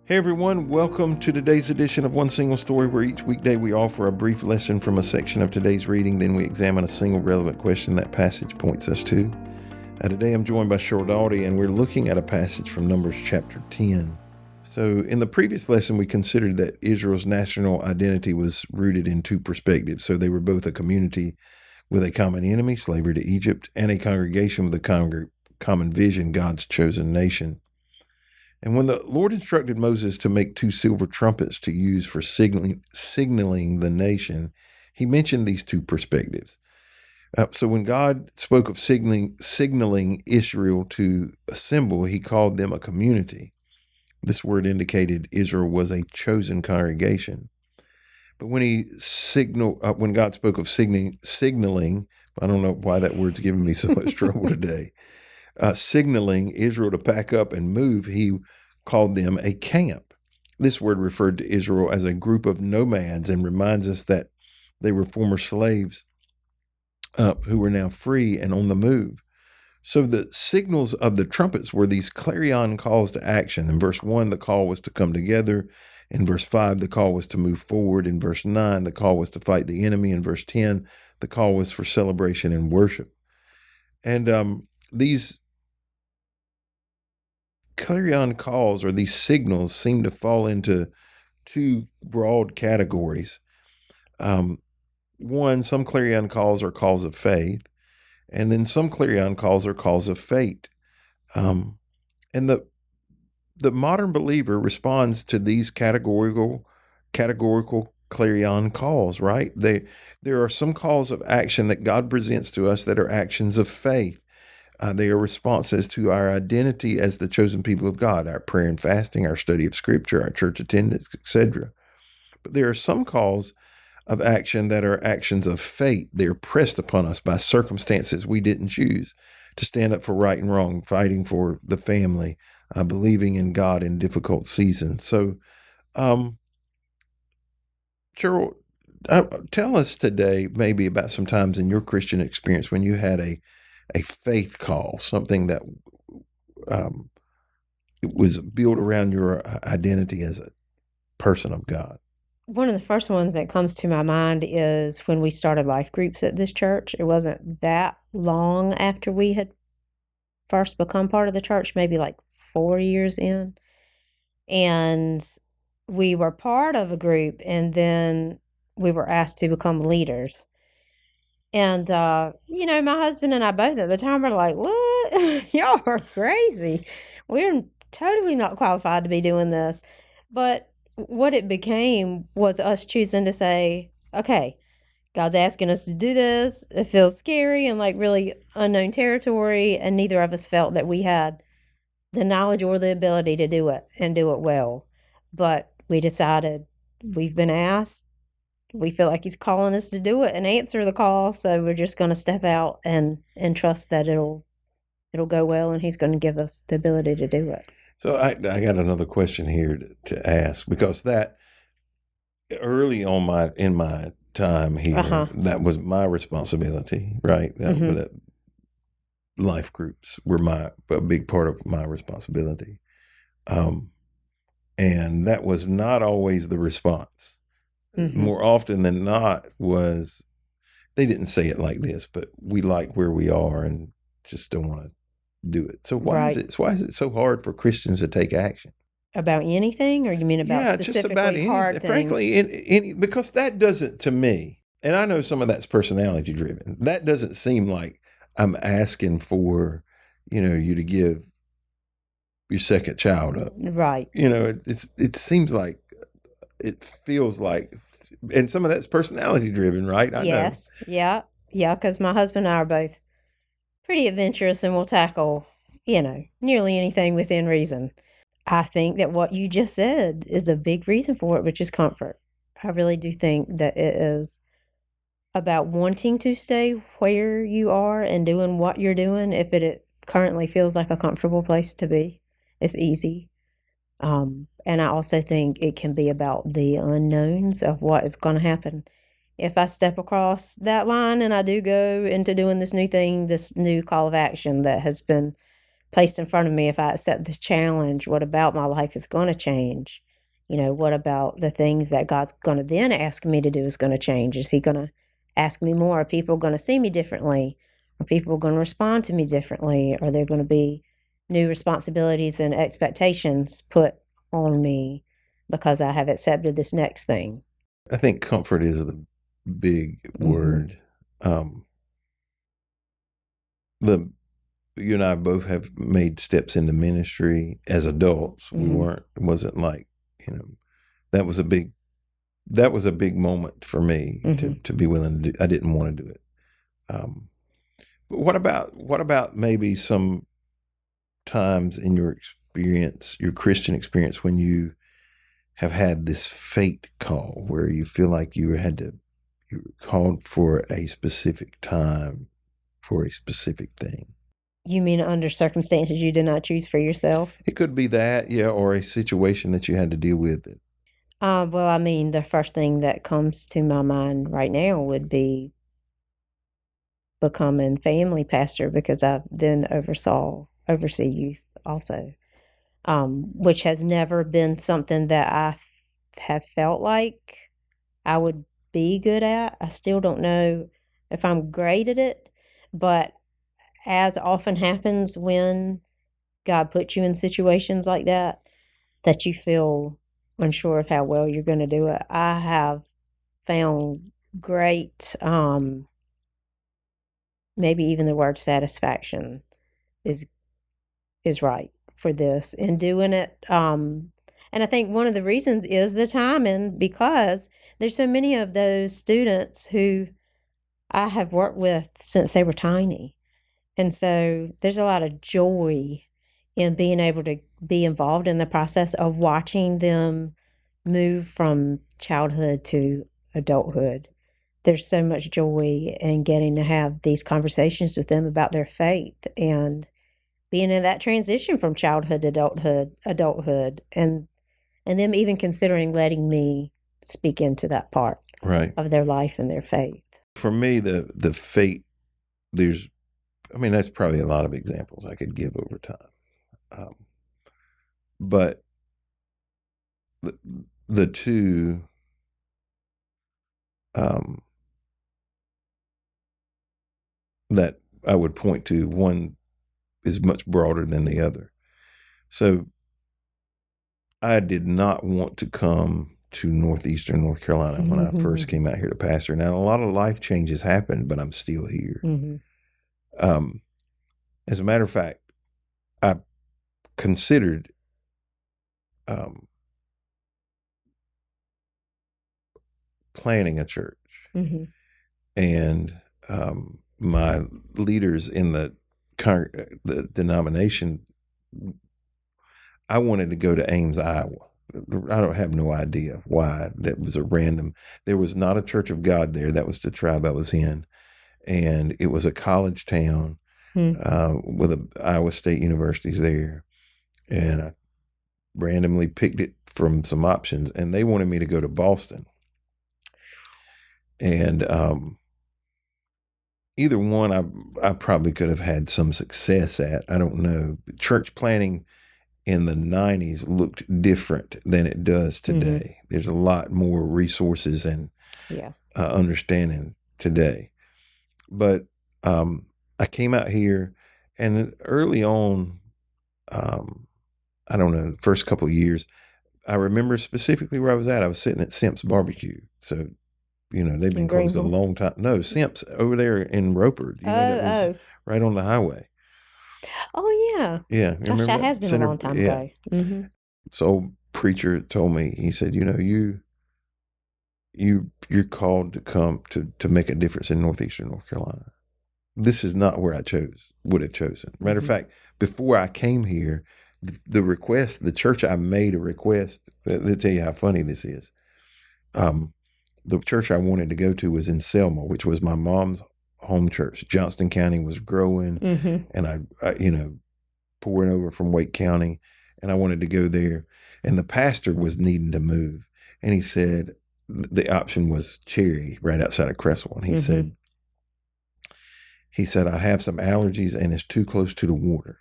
Hey everyone, welcome to today's edition of One Single Story, where each weekday we offer a brief lesson from a section of today's reading, then we examine a single relevant question that passage points us to. Today I'm joined by Sheryl Daughety, and we're looking at a passage from Numbers chapter 10. So in the previous lesson, we considered that Israel's national identity was rooted in two perspectives. So they were both a community with a common enemy, slavery to Egypt, and a congregation with a common vision, God's chosen nation. And when the Lord instructed Moses to make two silver trumpets to use for signaling the nation, he mentioned these two perspectives. So when God spoke of signaling Israel to assemble, he called them a community. This word indicated Israel was a chosen congregation. But when when God spoke of signaling, I don't know why that word's giving me so much trouble today. Signaling Israel to pack up and move, he called them a camp. This word referred to Israel as a group of nomads and reminds us that they were former slaves who were now free and on the move. So the signals of the trumpets were these clarion calls to action. In verse 1, the call was to come together. In verse 5, the call was to move forward. In verse 9, the call was to fight the enemy. In verse 10, the call was for celebration and worship. And these clarion calls, or these signals, seem to fall into two broad categories. One, some clarion calls are calls of faith, and then some clarion calls are calls of fate. And the modern believer responds to these categorical clarion calls, right? There are some calls of action that God presents to us that are actions of faith. They are responses to our identity as the chosen people of God, our prayer and fasting, our study of Scripture, our church attendance, etc. But there are some calls of action that are actions of fate. They are pressed upon us by circumstances we didn't choose, to stand up for right and wrong, fighting for the family, believing in God in difficult seasons. So, Cheryl, tell us today maybe about some times in your Christian experience when you had a faith call, something that it was built around your identity as a person of God. One of the first ones that comes to my mind is when we started life groups at this church. It wasn't that long after we had first become part of the church, maybe like 4 years in. And we were part of a group, and then we were asked to become leaders. And, my husband and I both at the time were like, what? Y'all are crazy. We're totally not qualified to be doing this. But what it became was us choosing to say, okay, God's asking us to do this. It feels scary and like really unknown territory. And neither of us felt that we had the knowledge or the ability to do it and do it well. But we decided we've been asked. We feel like he's calling us to do it and answer the call. So we're just going to step out and trust that it'll go well, and he's going to give us the ability to do it. So I got another question here to ask, because that early on in my time here, that was my responsibility, right? That life groups were a big part of my responsibility. And that was not always the response. More often than not they didn't say it like this, but we like where we are and just don't want to do it. So why is it so hard for Christians to take action? About anything, or you mean about specifically just about hard things? Frankly, because that doesn't, to me, and I know some of that's personality driven, that doesn't seem like I'm asking for, you to give your second child up. Right. It seems like, it feels like, and some of that's personality driven, right? Yes. Yeah. Yeah. Because my husband and I are both pretty adventurous, and will tackle, nearly anything within reason. I think that what you just said is a big reason for it, which is comfort. I really do think that it is about wanting to stay where you are and doing what you're doing. If it currently feels like a comfortable place to be, it's easy. And I also think it can be about the unknowns of what is going to happen. If I step across that line and I do go into doing this new thing, this new call of action that has been placed in front of me, if I accept this challenge, what about my life is going to change? What about the things that God's going to then ask me to do is going to change? Is he going to ask me more? Are people going to see me differently? Are people going to respond to me differently? Are there going to be new responsibilities and expectations put on me because I have accepted this next thing? I think comfort is the big word. You and I both have made steps into ministry as adults. It wasn't like, that was a big moment for me to be willing to do. I didn't want to do it. But what about maybe some times in your experience, your Christian experience, when you have had this fate call where you feel like you were called for a specific time for a specific thing? You mean under circumstances you did not choose for yourself? It could be that, yeah, or a situation that you had to deal with. Well, I mean, the first thing that comes to my mind right now would be becoming family pastor, because I then oversee youth also, which has never been something that I have felt like I would be good at. I still don't know if I'm great at it, but as often happens when God puts you in situations like that you feel unsure of how well you're going to do it, I have found great, maybe even the word satisfaction is right for this in doing it. And I think one of the reasons is the timing, because there's so many of those students who I have worked with since they were tiny. And so there's a lot of joy in being able to be involved in the process of watching them move from childhood to adulthood. There's so much joy in getting to have these conversations with them about their faith and being in that transition from childhood to adulthood, and them even considering letting me speak into that part of their life and their faith. For me, the fate, that's probably a lot of examples I could give over time. But the two that I would point to, one is much broader than the other. So I did not want to come to northeastern North Carolina when I first came out here to pastor. Now, a lot of life changes happened, but I'm still here. As a matter of fact, I considered planning a church. And my leaders in the denomination, I wanted to go to Ames, Iowa. I don't have no idea why. That was there was not a Church of God there. That was the tribe I was in. And it was a college town with Iowa State University's there. And I randomly picked it from some options, and they wanted me to go to Boston. And either one I probably could have had some success at. I don't know. Church planning in the 90s looked different than it does today. There's a lot more resources and understanding today. But I came out here, and early on, I don't know, the first couple of years, I remember specifically where I was at. I was sitting at Simp's Barbecue. So, they've been closed a long time. No, Simp's over there in Roper. That was right on the highway. Oh, yeah. Yeah. Gosh, that has been a long time ago. So preacher told me, he said, you're called to come to make a difference in northeastern North Carolina. This is not where I would have chosen. Matter of fact, before I came here, the church, I made a request. They'll tell you how funny this is. The church I wanted to go to was in Selma, which was my mom's home church. Johnston County was growing, and I pouring over from Wake County, and I wanted to go there. And the pastor was needing to move, and he said the option was Cherry, right outside of Cresswell. And he said, I have some allergies, and it's too close to the water.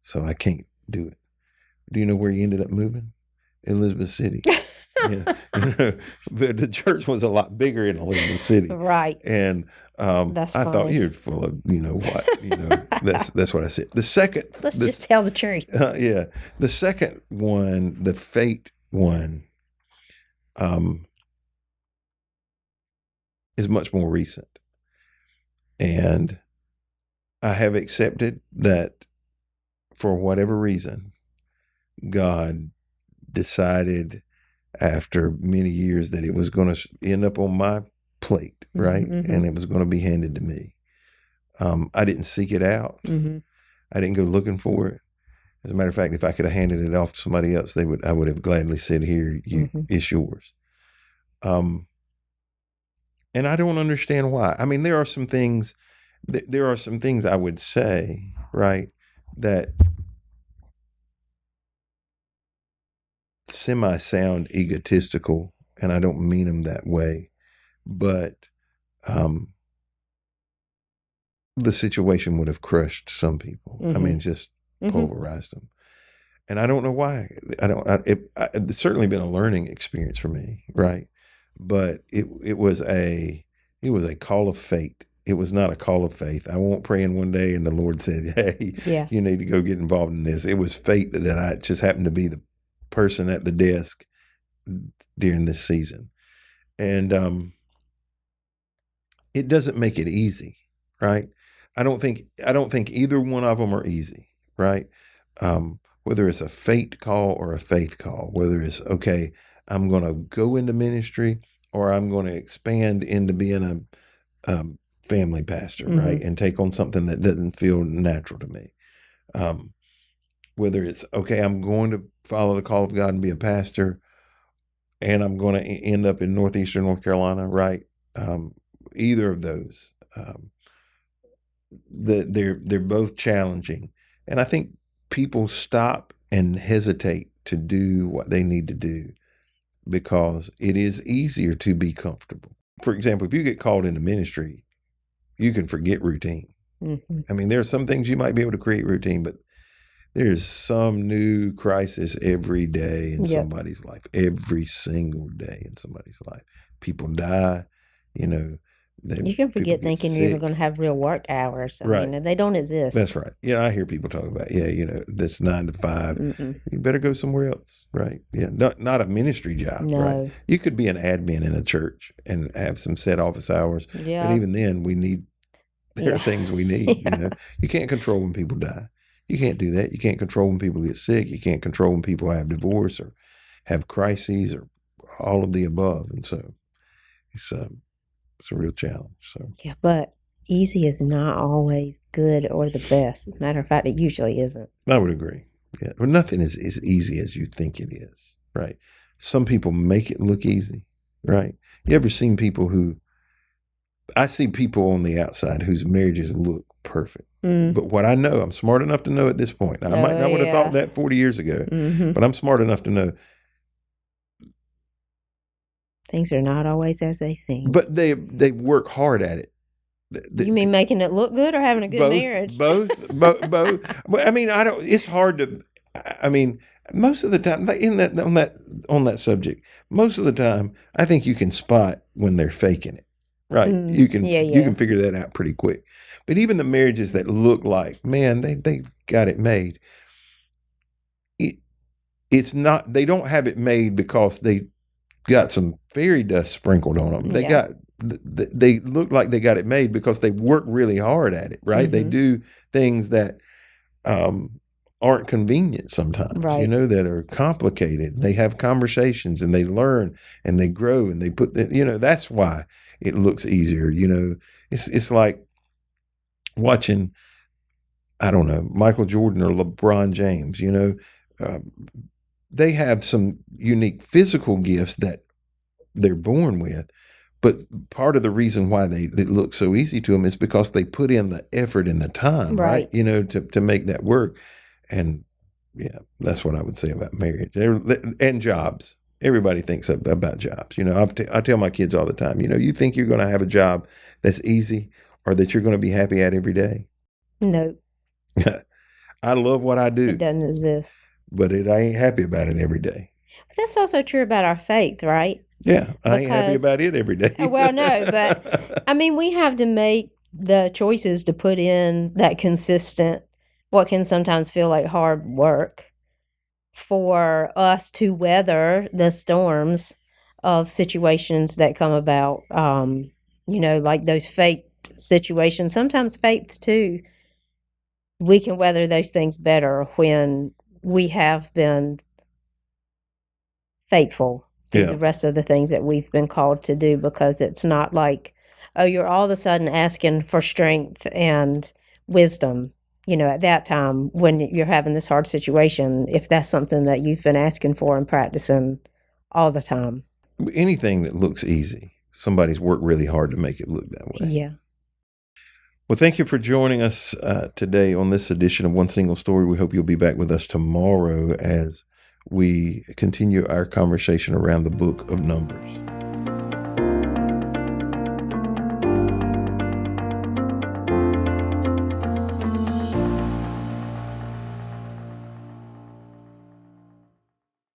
so I can't do it. Do you know where he ended up moving? Elizabeth City. But the church was a lot bigger in Elizabeth City. Right. And That's I thought, funny. you're full of, that's what I said. The second, Let's just tell the truth. yeah, the second one, the fate one, is much more recent. And I have accepted that for whatever reason, God decided after many years that it was going to end up on my plate, right? Mm-hmm. And it was going to be handed to me. I didn't seek it out. Mm-hmm. I didn't go looking for it. As a matter of fact, if I could have handed it off to somebody else, I would have gladly said, "Here, it's yours." And I don't understand why. I mean, there are some things I would say, right, that semi-sound egotistical, and I don't mean them that way, but the situation would have crushed some people. I mean, just pulverized them. And I don't know why. It's certainly been a learning experience for me, right? But it was a call of fate. It was not a call of faith. I won't pray in one day and the Lord said, "Hey, you need to go get involved in this." It was fate that I just happened to be the person at the desk during this season. And it doesn't make it easy, right? I don't think either one of them are easy, right? Whether it's a fate call or a faith call, whether it's, okay, I'm going to go into ministry or I'm going to expand into being a family pastor, right? And take on something that doesn't feel natural to me. Whether it's, okay, I'm going to follow the call of God and be a pastor and I'm going to end up in northeastern North Carolina, right? Either of those, they're both challenging. And I think people stop and hesitate to do what they need to do because it is easier to be comfortable. For example, if you get called into ministry, you can forget routine. I mean, there are some things you might be able to create routine, but there's some new crisis every day in somebody's life, every single day in somebody's life. People die, you can forget thinking you're even going to have real work hours. I mean, they don't exist. That's right. I hear people talk about, that's 9 to 5. You better go somewhere else, right? Yeah, not a ministry job, right? You could be an admin in a church and have some set office hours. Yeah. But even then, there are things we need. You can't control when people die. You can't do that. You can't control when people get sick. You can't control when people have divorce or have crises or all of the above. And so it's a real challenge. So yeah, but easy is not always good or the best. Matter of fact, it usually isn't. I would agree. Yeah, well, nothing is as easy as you think it is, right? Some people make it look easy, right? You ever seen people I see people on the outside whose marriages look perfect. But what I know, I'm smart enough to know at this point. I might not would have thought that 40 years ago, but I'm smart enough to know things are not always as they seem. But they work hard at it. You mean making it look good or having a good marriage? Both. I mean, it's hard to. I mean, most of the time, on that subject, most of the time, I think you can spot when they're faking it. Right, you can figure that out pretty quick. But even the marriages that look like, man, they got it made. It's not. They don't have it made because they got some fairy dust sprinkled on them. They look like they got it made because they work really hard at it. Right, they do things that aren't convenient sometimes. Right. That are complicated. They have conversations and they learn and they grow and they put. That's why it looks easier. It's like watching, I don't know, Michael Jordan or LeBron James. They have some unique physical gifts that they're born with, but part of the reason why it looks so easy to them is because they put in the effort and the time, right? To make that work. And yeah, that's what I would say about marriage and jobs. Everybody thinks about jobs. I tell my kids all the time, you think you're going to have a job that's easy or that you're going to be happy at every day? No. I love what I It do, doesn't exist. but I ain't happy about it every day. But that's also true about our faith, right? Yeah, I ain't happy Because- about it every day. Well, no, but I mean, we have to make the choices to put in that consistent, what can sometimes feel like hard work for us to weather the storms of situations that come about. Like those faith situations, sometimes faith too. We can weather those things better when we have been faithful through Yeah. the rest of the things that we've been called to do, because it's not like, oh, you're all of a sudden asking for strength and wisdom, at that time when you're having this hard situation, if that's something that you've been asking for and practicing all the time. Anything that looks easy, somebody's worked really hard to make it look that way. Yeah. Well, thank you for joining us today on this edition of One Single Story. We hope you'll be back with us tomorrow as we continue our conversation around the book of Numbers.